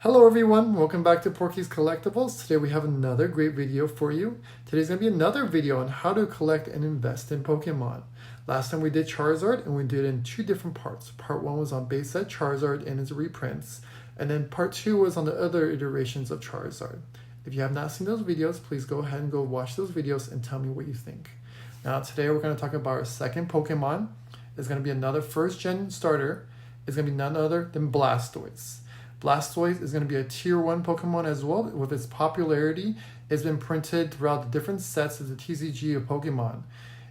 Hello everyone, welcome back to Porkies Collectibles. Today we have another great video for you. Today's going to be another video on how to collect and invest in Pokemon. Last time we did Charizard and we did it in two different parts. Part 1 was on base set Charizard and its reprints, and then part 2 was on the other iterations of Charizard. If you have not seen those videos, please go ahead and go watch those videos and tell me what you think. Now today we're going to talk about our second Pokemon. It's going to be another first gen starter. It's going to be none other than Blastoise. Blastoise is going to be a tier 1 Pokemon as well. With its popularity, it's been printed throughout the different sets of the TCG of Pokemon.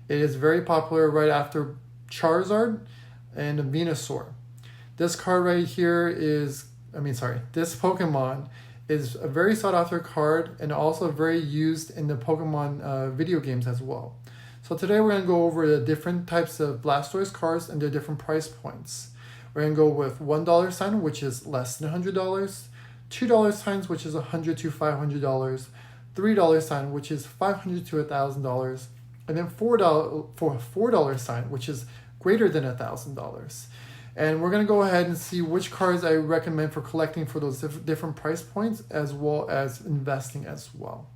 It is very popular right after Charizard and Venusaur. This card right here is, this Pokemon is a very sought after card and also very used in the Pokemon video games as well. So today we're going to go over the different types of Blastoise cards and their different price points. We're going to go with $1 sign, which is less than $100, $2 signs, which is $100 to $500, $3 sign, which is $500 to $1,000, and then $4 sign, which is greater than $1,000. And we're going to go ahead and see which cards I recommend for collecting for those different price points, as well as investing as well.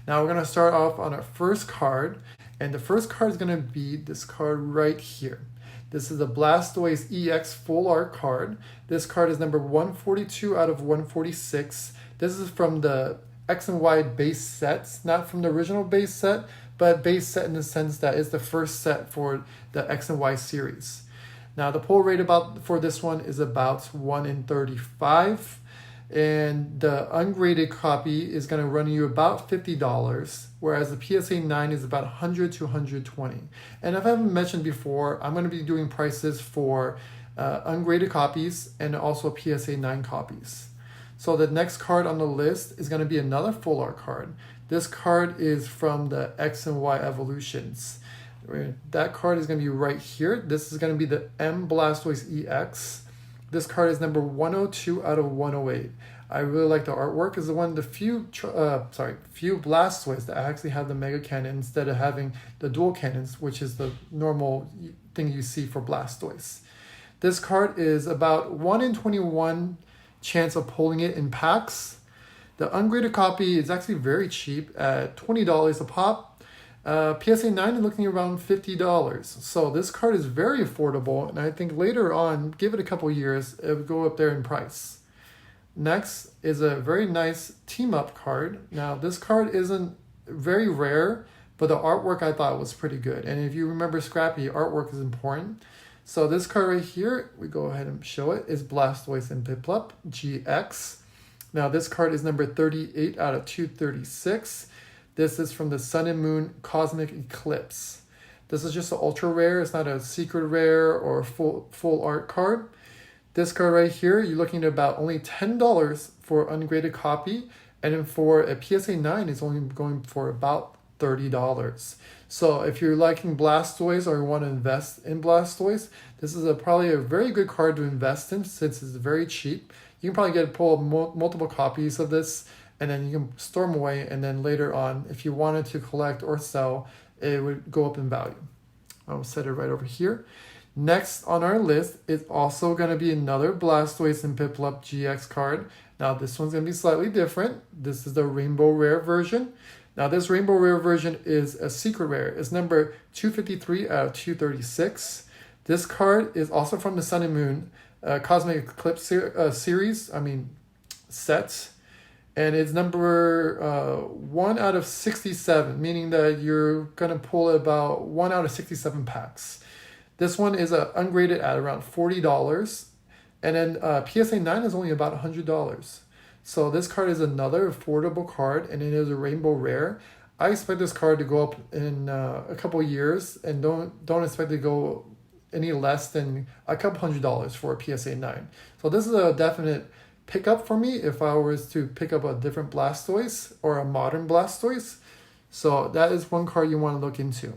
Now we're going to start off on our first card, and the first card is going to be this card right here. This is a Blastoise EX full art card. This card is number 142 out of 146. This is from the X and Y base sets, not from the original base set, but base set in the sense that it's the first set for the X and Y series. Now the pull rate for this one is about 1 in 35. And the ungraded copy is going to run you about $50, whereas the PSA 9 is about $100 to $120. And if I haven't mentioned before, I'm going to be doing prices for ungraded copies and also PSA 9 copies. So the next card on the list is going to be another full art card. This card is from the X and Y evolutions. That card is going to be right here. This is going to be the M Blastoise EX. This card is number 102 out of 108. I really like the artwork. It's one of the few Blastoise that actually have the Mega Cannon instead of having the dual cannons, which is the normal thing you see for Blastoise. This card is about 1 in 21 chance of pulling it in packs. The ungraded copy is actually very cheap at $20 a pop. PSA 9 is looking around $50. So this card is very affordable, and I think later on, give it a couple years, it will go up there in price. Next is a very nice team up card. Now this card isn't very rare, but the artwork I thought was pretty good. And if you remember Scrappy, artwork is important. So this card right here, we go ahead and show it, is Blastoise and Piplup Gx. Now this card is number 38 out of 236. This is from the Sun and Moon Cosmic Eclipse. This is just an ultra rare. It's not a secret rare or full art card. This card right here, you're looking at about only $10 for ungraded copy. And then for a PSA 9, it's only going for about $30. So if you're liking Blastoise or you want to invest in Blastoise, this is probably a very good card to invest in since it's very cheap. You can probably pull multiple copies of this, and then you can store them away, and then later on, if you wanted to collect or sell, it would go up in value. I'll set it right over here. Next on our list is also going to be another Blastoise and Piplup Gx card. Now this one's going to be slightly different. This is the Rainbow Rare version. Now this Rainbow Rare version is a secret rare. It's number 253 out of 236. This card is also from the Sun and Moon Cosmic Eclipse set. And it's number 1 out of 67, meaning that you're going to pull about 1 out of 67 packs. This one is ungraded at around $40. And then PSA 9 is only about $100. So this card is another affordable card, and it is a rainbow rare. I expect this card to go up in a couple years, and don't expect it to go any less than a couple $100 for a PSA 9. So this is a definite pick up for me if I was to pick up a different Blastoise or a modern Blastoise. So that is one card you want to look into.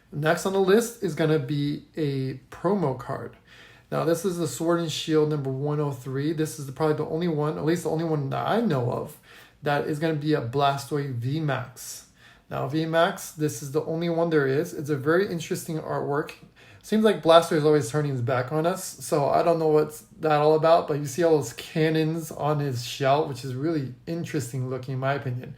Next on the list is going to be a promo card. Now this is the Sword and Shield number 103. This is probably the only one, at least the only one that I know of, that is going to be a Blastoise V-Max. Now Vmax, this is the only one there is. It's a very interesting artwork. Seems like Blastoise is always turning his back on us, so I don't know what's that all about, but you see all those cannons on his shell, which is really interesting looking in my opinion.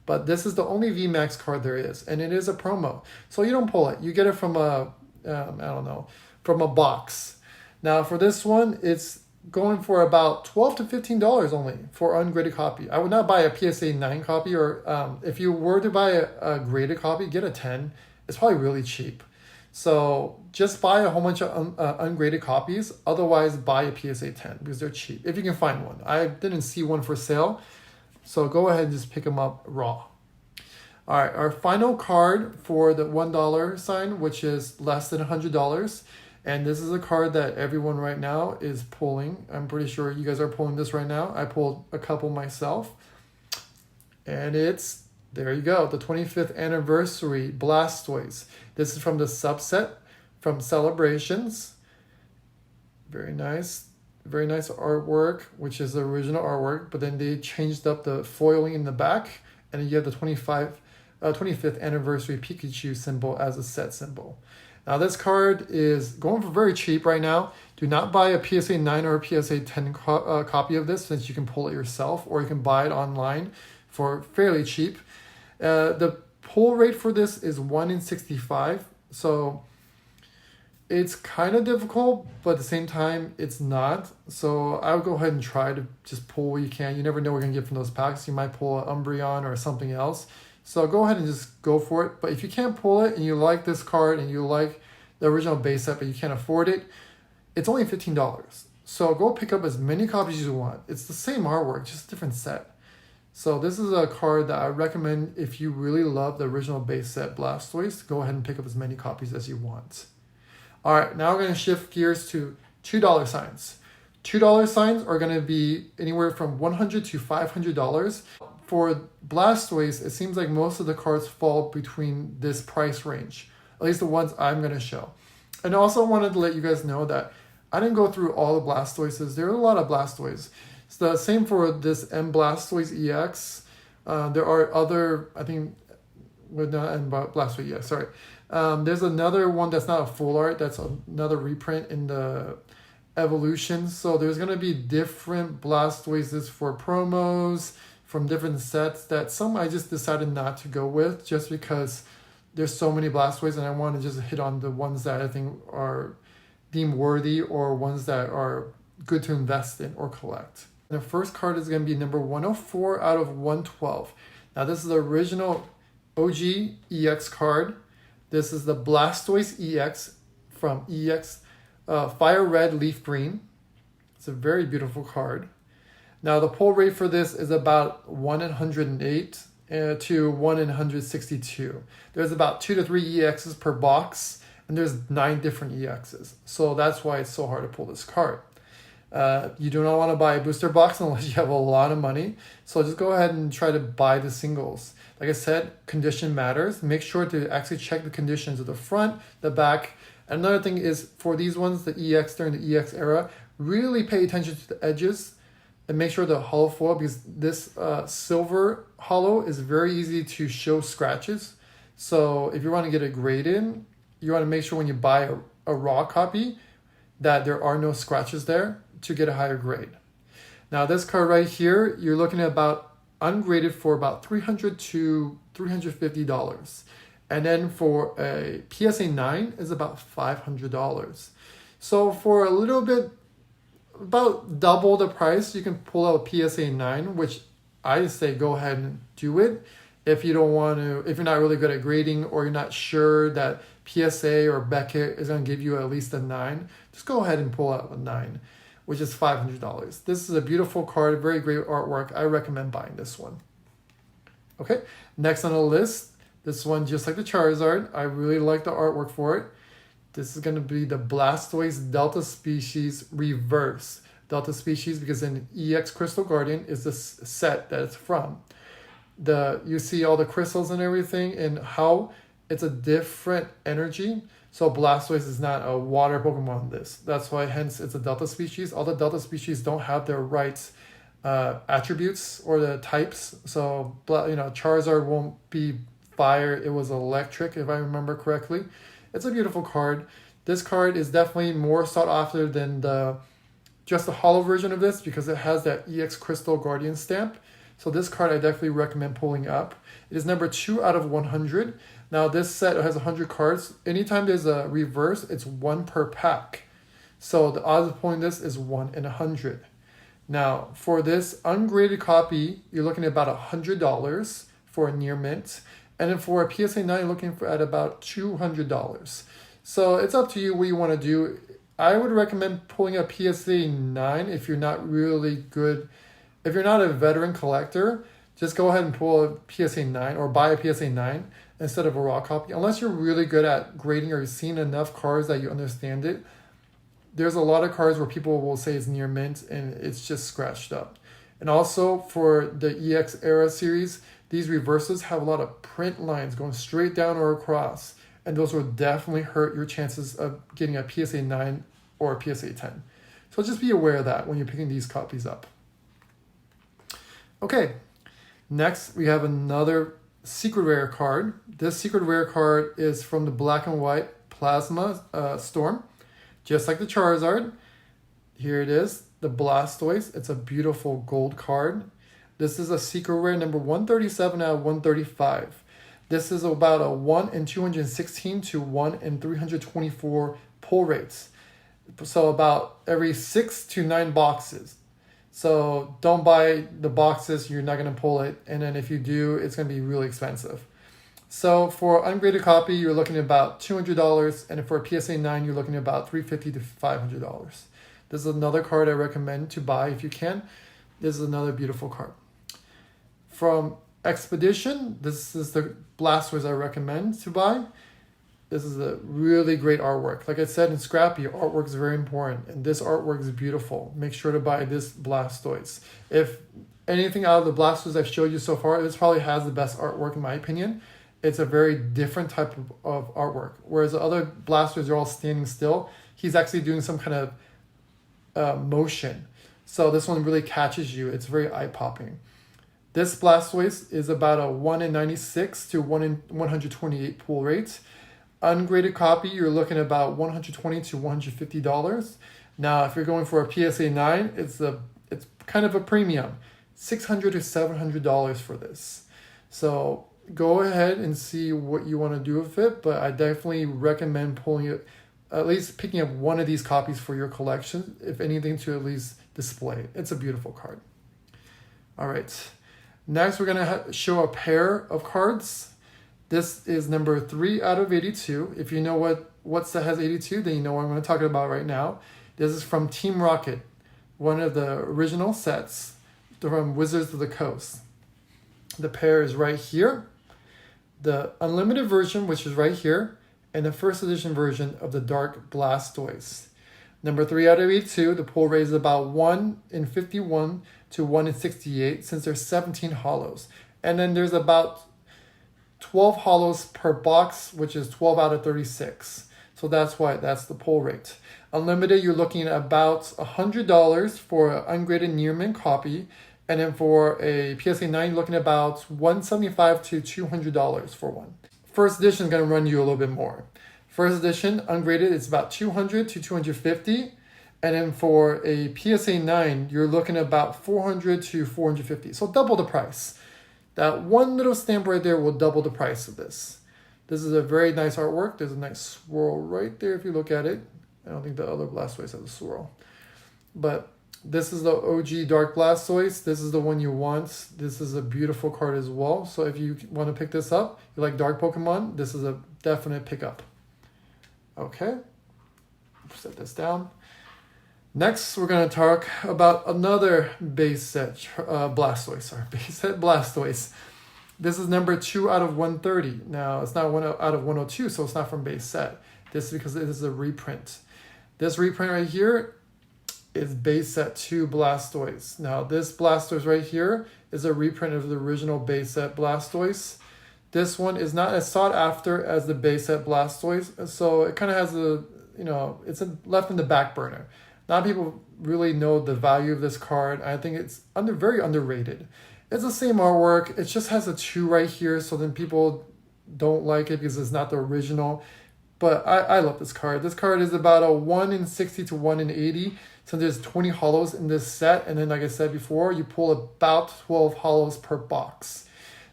But this is the only VMAX card there is, and it is a promo. So you don't pull it. You get it from a, I don't know, from a box. Now for this one, it's going for about $12 to $15 only for ungraded copy. I would not buy a PSA 9 copy, or if you were to buy a graded copy, get a 10. It's probably really cheap. So just buy a whole bunch of ungraded copies. Otherwise, buy a PSA 10 because they're cheap. If you can find one. I didn't see one for sale. So go ahead and just pick them up raw. All right, our final card for the $1 sign, which is less than $100. And this is a card that everyone right now is pulling. I'm pretty sure you guys are pulling this right now. I pulled a couple myself. And it's, there you go, the 25th Anniversary Blastoise. This is from the subset from Celebrations. Very nice. Very nice artwork, which is the original artwork, but then they changed up the foiling in the back, and you have the 25th Anniversary Pikachu symbol as a set symbol. Now this card is going for very cheap right now. Do not buy a PSA 9 or a PSA 10 copy of this, since you can pull it yourself, or you can buy it online for fairly cheap. The pull rate for this is 1 in 65, so it's kind of difficult, but at the same time, it's not. So I would go ahead and try to just pull what you can. You never know what you're going to get from those packs. You might pull an Umbreon or something else. So go ahead and just go for it. But if you can't pull it and you like this card and you like the original base set but you can't afford it, it's only $15. So go pick up as many copies as you want. It's the same artwork, just a different set. So this is a card that I recommend if you really love the original base set Blastoise. Go ahead and pick up as many copies as you want. All right, now we're going to shift gears to $2 signs. $2 signs are going to be anywhere from $100 to $500. For Blastoise, it seems like most of the cards fall between this price range, at least the ones I'm going to show. And I also wanted to let you guys know that I didn't go through all the Blastoises. There are a lot of Blastoise. It's the same for this M Blastoise EX. There are other, I think, with not M Blastoise EX, sorry. There's another one that's not a full art. That's another reprint in the Evolution. So there's going to be different Blastoises for promos from different sets that some I just decided not to go with just because there's so many Blastoises and I want to just hit on the ones that I think are deemed worthy or ones that are good to invest in or collect. The first card is going to be number 104 out of 112. Now this is the original OG EX card. This is the Blastoise EX from EX Fire Red Leaf Green. It's a very beautiful card. Now the pull rate for this is about 1 in 108 to 1 in 162. There's about 2 to 3 EXs per box, and there's 9 different EXs. So that's why it's so hard to pull this card. You do not want to buy a booster box unless you have a lot of money. So just go ahead and try to buy the singles. Like I said, condition matters. Make sure to actually check the conditions of the front, the back. Another thing is for these ones, the EX during the EX era, really pay attention to the edges and make sure the hollow foil, because this silver hollow is very easy to show scratches. So if you want to get a grade in, you want to make sure when you buy a raw copy that there are no scratches there to get a higher grade. Now this card right here, you're looking at about ungraded for about $300 to $350. And then for a PSA 9 is about $500. So for a little bit, about double the price, you can pull out a PSA 9, which I say go ahead and do it. If you don't want to, if you're not really good at grading or you're not sure that PSA or Beckett is going to give you at least a 9, just go ahead and pull out a 9, which is $500. This is a beautiful card, very great artwork. I recommend buying this one. Okay, next on the list, this one, just like the Charizard, I really like the artwork for it. This is going to be the Blastoise Delta Species Reverse. Delta Species, because in EX Crystal Guardian is the set that it's from. You see all the crystals and everything and how it's a different energy. So Blastoise is not a water Pokemon this. That's why hence it's a Delta Species. All the Delta Species don't have their right attributes or the types. So Charizard won't be fire. It was electric if I remember correctly. It's a beautiful card. This card is definitely more sought after than just the holo version of this because it has that EX Crystal Guardian stamp. So this card I definitely recommend pulling up. It is number 2 out of 100. Now this set has 100 cards. Anytime there's a reverse, it's 1 per pack. So the odds of pulling this is 1 in 100. Now for this ungraded copy, you're looking at about $100 for a near mint. And then for a PSA 9, you're looking at about $200. So it's up to you what you want to do. I would recommend pulling a PSA 9 if you're not really good. If you're not a veteran collector, just go ahead and pull a PSA 9 or buy a PSA 9 instead of a raw copy. Unless you're really good at grading or you've seen enough cards that you understand it. There's a lot of cards where people will say it's near mint and it's just scratched up. And also for the EX era series, these reverses have a lot of print lines going straight down or across. And those will definitely hurt your chances of getting a PSA 9 or a PSA 10. So just be aware of that when you're picking these copies up. Okay, next we have another secret rare card. This secret rare card is from the Black and White Plasma Storm. Just like the Charizard, here it is, the Blastoise. It's a beautiful gold card. This is a secret rare number 137 out of 135. This is about a 1 in 216 to 1 in 324 pull rates. So about every 6 to 9 boxes. So don't buy the boxes, you're not going to pull it. And then if you do, it's going to be really expensive. So for ungraded copy, you're looking at about $200. And for a PSA 9, you're looking at about $350 to $500. This is another card I recommend to buy if you can. This is another beautiful card. From Expedition, this is the Blastoise I recommend to buy. This is a really great artwork. Like I said in Scrappy, artwork is very important, and this artwork is beautiful. Make sure to buy this Blastoise. If anything out of the Blastoise I've showed you so far, this probably has the best artwork in my opinion. It's a very different type of artwork. Whereas the other Blastoise are all standing still, he's actually doing some kind of motion. So this one really catches you. It's very eye-popping. This Blastoise is about a 1 in 96 to 1 in 128 pull rate. Ungraded copy, you're looking at about $120 to $150. Now, if you're going for a PSA 9, it's kind of a premium, $600 to $700 for this. So go ahead and see what you want to do with it, but I definitely recommend pulling it, at least picking up one of these copies for your collection, if anything, to at least display. It's a beautiful card. All right. Next, we're going to show a pair of cards. This is number 3 out of 82. If you know what set has 82, then you know what I'm going to talk about right now. This is from Team Rocket, one of the original sets from Wizards of the Coast. The pair is right here. The unlimited version, which is right here, and the first edition version of the Dark Blastoise. Number 3 out of 82, the pull rate is about 1 in 51 to 1 in 68 since there's 17 holos. And then there's about 12 holos per box, which is 12 out of 36. So that's why that's the pull rate. Unlimited, you're looking at about $100 for an ungraded near mint copy. And then for a PSA 9, you're looking at about $175 to $200 for one. First edition is going to run you a little bit more. First edition, ungraded, it's about $200 to $250. And then for a PSA 9, you're looking at about $400 to $450. So double the price. That one little stamp right there will double the price of this. This is a very nice artwork. There's a nice swirl right there if you look at it. I don't think the other Blastoise has a swirl. But this is the OG Dark Blastoise. This is the one you want. This is a beautiful card as well. So if you want to pick this up, you like dark Pokemon, this is a definite pickup. Okay. Set this down. Next, we're going to talk about another base set Blastoise. Sorry, base set Blastoise. This is number 2 out of 130. Now, it's not 1 out of 102, so it's not from base set. This is because it is a reprint. This reprint right here is base set 2 Blastoise. Now, this Blastoise right here is a reprint of the original base set Blastoise. This one is not as sought after as the base set Blastoise, so it kind of has a, it's left in the back burner. A lot of people really know the value of this card. I think it's very underrated. It's the same artwork. It just has a 2 right here, so then people don't like it because it's not the original. But I love this card. This card is about a 1 in 60 to 1 in 80. So there's 20 hollows in this set. And then, like I said before, you pull about 12 hollows per box.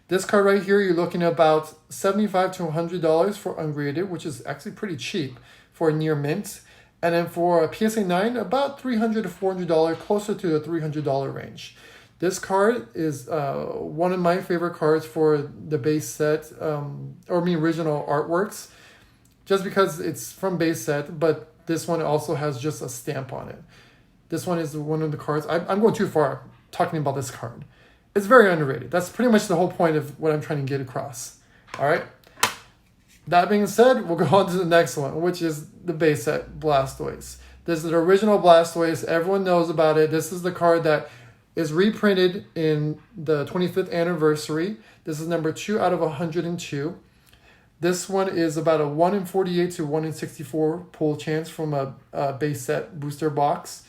This card right here, you're looking at about $75 to $100 for ungraded, which is actually pretty cheap for a near mint. And then for a PSA 9, about $300 to $400, closer to the $300 range. This card is one of my favorite cards for the base set, original artworks, just because it's from base set, but this one also has just a stamp on it. This one is one of the cards, I'm going too far talking about this card. It's very underrated. That's pretty much the whole point of what I'm trying to get across. All right. That being said, we'll go on to the next one, which is the base set Blastoise. This is the original Blastoise. Everyone knows about it. This is the card that is reprinted in the 25th anniversary. This is number 2 out of 102. This one is about a 1 in 48 to 1 in 64 pull chance from a base set booster box.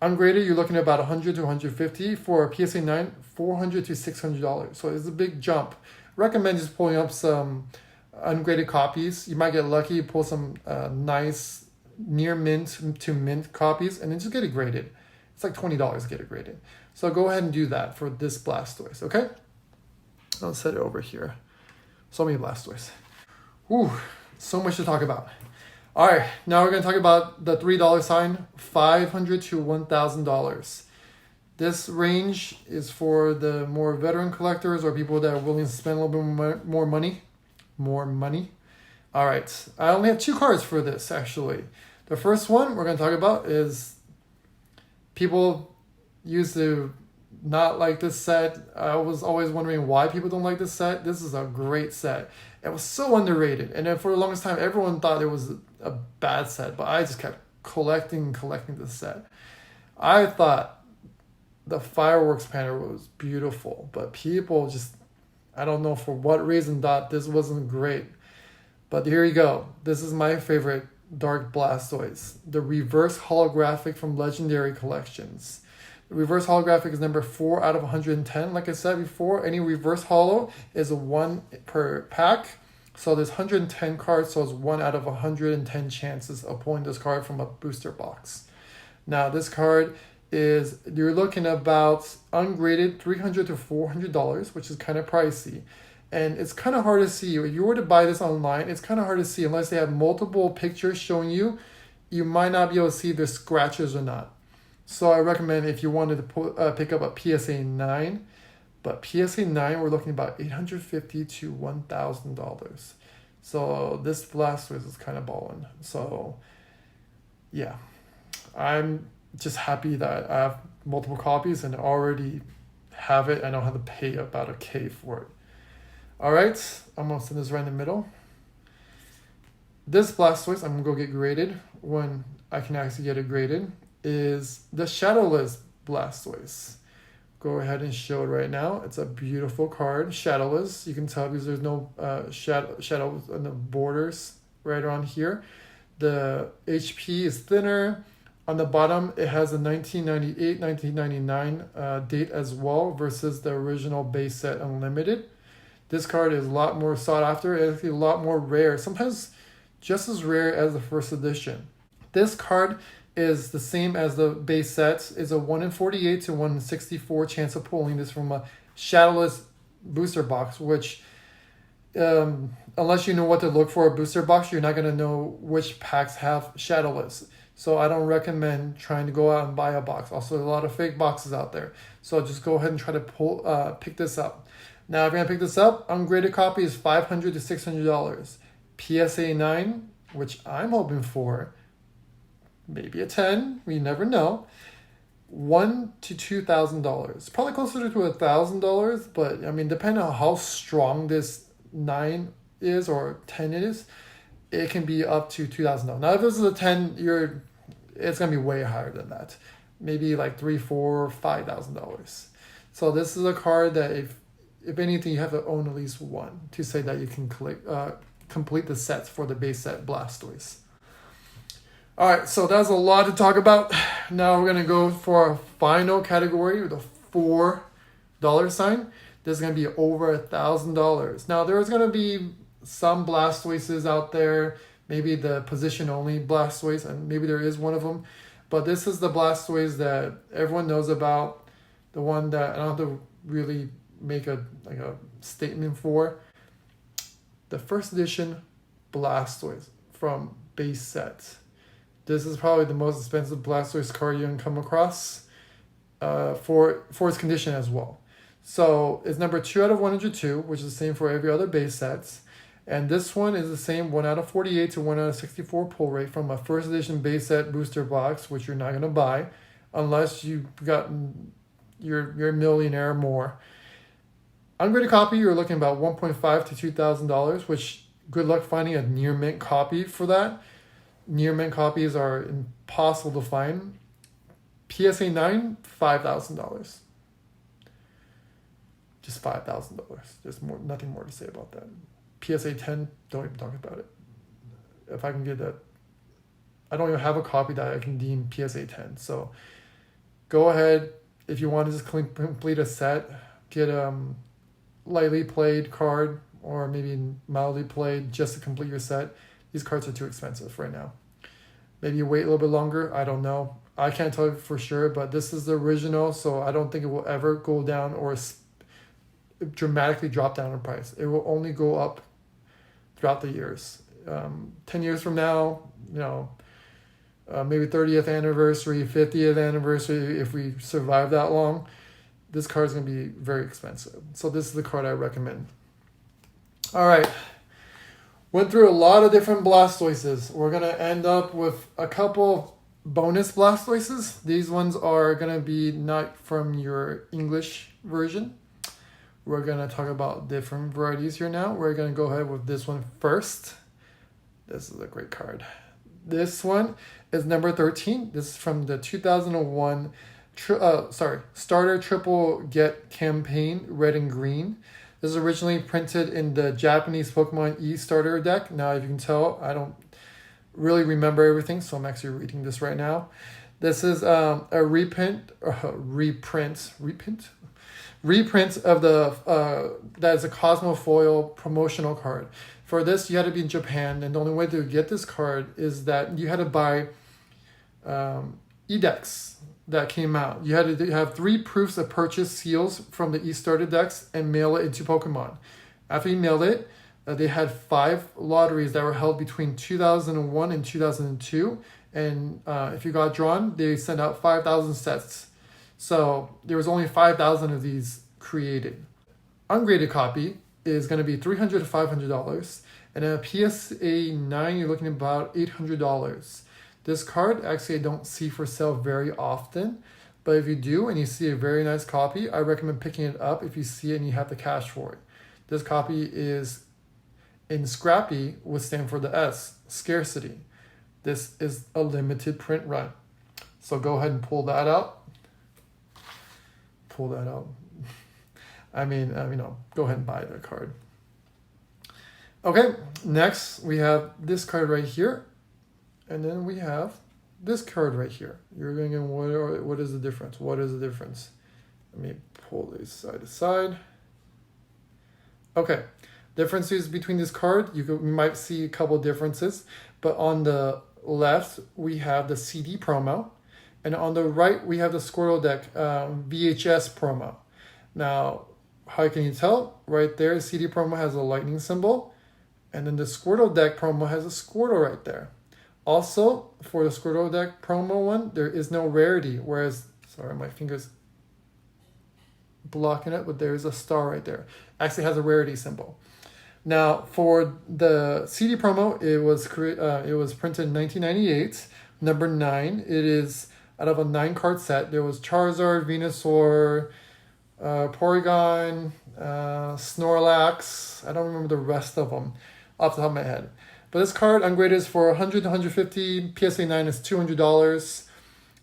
Ungraded, you're looking at about 100 to 150. For a PSA 9, $400 to $600. So it's a big jump. Recommend just pulling up some ungraded copies. You might get lucky, pull some nice near mint to mint copies, and then just get it graded. It's like $20 to get it graded. So go ahead and do that for this Blastoise, okay? I'll set it over here. So many Blastoise. Whew, so much to talk about. All right, now we're going to talk about the $3 sign, $500 to $1,000. This range is for the more veteran collectors or people that are willing to spend a little bit more money. All right, I only have 2 cards for this, actually. The first one we're going to talk about is people used to not like this set. I was always wondering why people don't like this set. This is a great set. It was so underrated. And then for the longest time, everyone thought it was a bad set, but I just kept collecting this set. I thought the fireworks banner was beautiful, but people just, I don't know for what reason, thought this wasn't great. But here you go. This is my favorite Dark Blastoise, the reverse holographic from Legendary Collections. The reverse holographic is number 4 out of 110. Like I said before, any reverse holo is a 1 per pack. So there's 110 cards, so it's 1 out of 110 chances of pulling this card from a booster box. Now this card is, you're looking about ungraded $300 to $400, which is kind of pricey. And it's kind of hard to see. If you were to buy this online, it's kind of hard to see unless they have multiple pictures showing you. You might not be able to see if there's scratches or not. So I recommend if you wanted to pick up a PSA 9. But PSA 9, we're looking about $850 to $1,000. So this Blastoise is kind of balling. So yeah, I'm just happy that I have multiple copies and already have it. I don't have to pay about $1,000 for it. All right, I'm gonna send this right in the middle. This Blastoise, I'm gonna go get graded when I can actually get it graded, is the Shadowless Blastoise. Go ahead and show it right now. It's a beautiful card, shadowless. You can tell because there's no shadow on the borders right around here. The HP is thinner. On the bottom, it has a 1998, 1999 date as well versus the original base set Unlimited. This card is a lot more sought after. It's a lot more rare, sometimes just as rare as the first edition. This card is the same as the base sets. It's a 1 in 48 to 1 in 64 chance of pulling this from a shadowless booster box, which unless you know what to look for a booster box, you're not going to know which packs have shadowless. So I don't recommend trying to go out and buy a box. Also, a lot of fake boxes out there. So just go ahead and try to pick this up. Now, if you're going to pick this up, ungraded copy is $500 to $600. PSA 9, which I'm hoping for, maybe a 10, we never know, $1,000 to $2,000. Probably closer to $1,000, but I mean, depending on how strong this 9 is or 10 is, it can be up to $2,000. Now, if this is a 10, it's gonna be way higher than that. Maybe like $3,000, $4,000, $5,000. So this is a card that if anything, you have to own at least one to say that you can complete the sets for the base set Blastoise. All right, so that's a lot to talk about. Now we're gonna go for our final category with a $4 sign. This is gonna be over $1,000. Now there's gonna be some Blastoises out there, maybe the position only Blastoise, and maybe there is one of them. But this is the Blastoise that everyone knows about, the one that I don't have to really make a statement for. The first edition Blastoise from base set. This is probably the most expensive Blastoise card you can come across for its condition as well. So it's number 2 out of 102, which is the same for every other base sets. And this one is the same 1 out of 48 to 1 out of 64 pull rate from a first edition base set booster box, which you're not going to buy unless you've gotten you're a millionaire or more. Ungraded copy, you're looking about $1.5 to $2,000, which good luck finding a near mint copy for that. Near mint copies are impossible to find. PSA 9, $5,000. Just $5,000. There's nothing more to say about that. PSA 10, don't even talk about it. If I can get that, I don't even have a copy that I can deem PSA 10. So go ahead, if you want to just complete a set, get a lightly played card or maybe mildly played just to complete your set. These cards are too expensive right now. Maybe you wait a little bit longer. I don't know. I can't tell you for sure, but this is the original, so I don't think it will ever go down or dramatically drop down in price. It will only go up throughout the years. 10 years from now, maybe 30th anniversary, 50th anniversary, if we survive that long, this card is going to be very expensive. So this is the card I recommend. All right. Went through a lot of different Blastoises. We're going to end up with a couple bonus Blastoises. These ones are going to be not from your English version. We're going to talk about different varieties here now. We're going to go ahead with this one first. This is a great card. This one is number 13. This is from the 2001 Starter Triple Get campaign, red and green. This is originally printed in the Japanese Pokemon E-Starter deck. Now, if you can tell, I don't really remember everything, so I'm actually reading this right now. This is a reprint of the that is a Cosmofoil promotional card. For this, you had to be in Japan, and the only way to get this card is that you had to buy E-decks that came out. You had to have 3 proofs of purchase seals from the E-Starter decks and mail it into Pokemon. After you mailed it, they had 5 lotteries that were held between 2001 and 2002, and if you got drawn, they sent out 5,000 sets. So there was only 5,000 of these created. Ungraded copy is going to be $300 to $500, and a PSA 9 you're looking at about $800. This card actually I don't see for sale very often, but if you do and you see a very nice copy, I recommend picking it up if you see it and you have the cash for it. This copy is in Scrappy, would stand for the S, scarcity. This is a limited print run. So go ahead and pull that out. Pull that out. Go ahead and buy the card. Okay, next we have this card right here. And then we have this card right here. You're going, what is the difference? What is the difference? Let me pull these side to side. Okay, differences between this card. You might see a couple differences, but on the left, we have the CD promo. And on the right, we have the Squirtle deck VHS promo. Now, how can you tell? Right there, CD promo has a lightning symbol. And then the Squirtle deck promo has a Squirtle right there. Also, for the Squirtle deck promo one, there is no rarity. Whereas, sorry, my finger's blocking it, but there is a star right there. Actually has a rarity symbol. Now, for the CD promo, it was printed in 1998, number 9. It is out of a 9-card set. There was Charizard, Venusaur, Porygon, Snorlax. I don't remember the rest of them off the top of my head. But this card, ungraded, is for $100 to $150. PSA 9 is $200.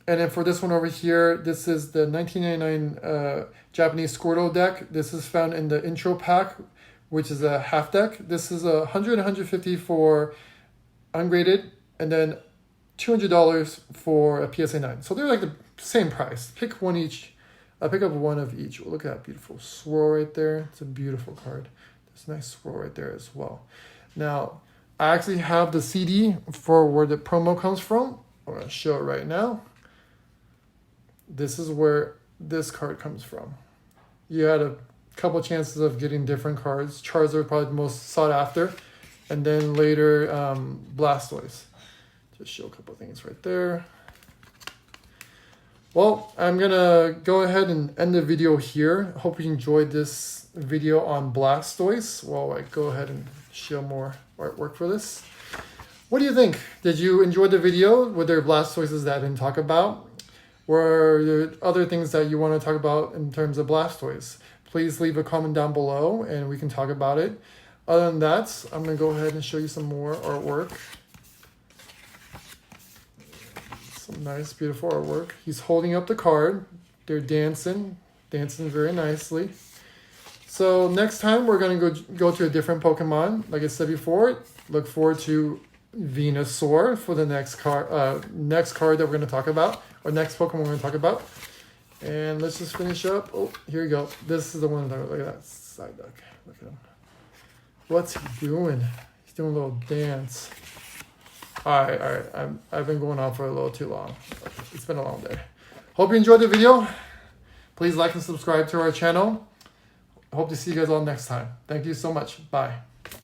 And then for this one over here, this is the 1999 Japanese Squirtle deck. This is found in the intro pack, which is a half deck. This is $100 to $150 for ungraded, and then $200 for a PSA 9. So they're like the same price. Pick one each. Pick up one of each. Look at that beautiful swirl right there. It's a beautiful card. There's a nice swirl right there as well. Now, I actually have the CD for where the promo comes from. I'm going to show it right now. This is where this card comes from. You had a couple chances of getting different cards. Charizard probably the most sought after. And then later, Blastoise. Just show a couple things right there. Well, I'm going to go ahead and end the video here. Hope you enjoyed this video on Blastoise. While I go ahead and show more artwork for this. What do you think? Did you enjoy the video? Were there Blastoises that I didn't talk about? Were there other things that you want to talk about in terms of Blastoise? Please leave a comment down below and we can talk about it. Other than that, I'm going to go ahead and show you some more artwork. Some nice, beautiful artwork. He's holding up the card. They're dancing very nicely. So next time we're going to go to a different Pokemon. Like I said before, look forward to Venusaur for the next card that we're going to talk about, or next Pokemon we're going to talk about. And let's just finish up. Oh, here we go. This is the one that, look at that side duck. Look at him. What's he doing? He's doing a little dance. All right. I've been going on for a little too long. It's been a long day. Hope you enjoyed the video. Please like and subscribe to our channel. Hope to see you guys all next time. Thank you so much. Bye.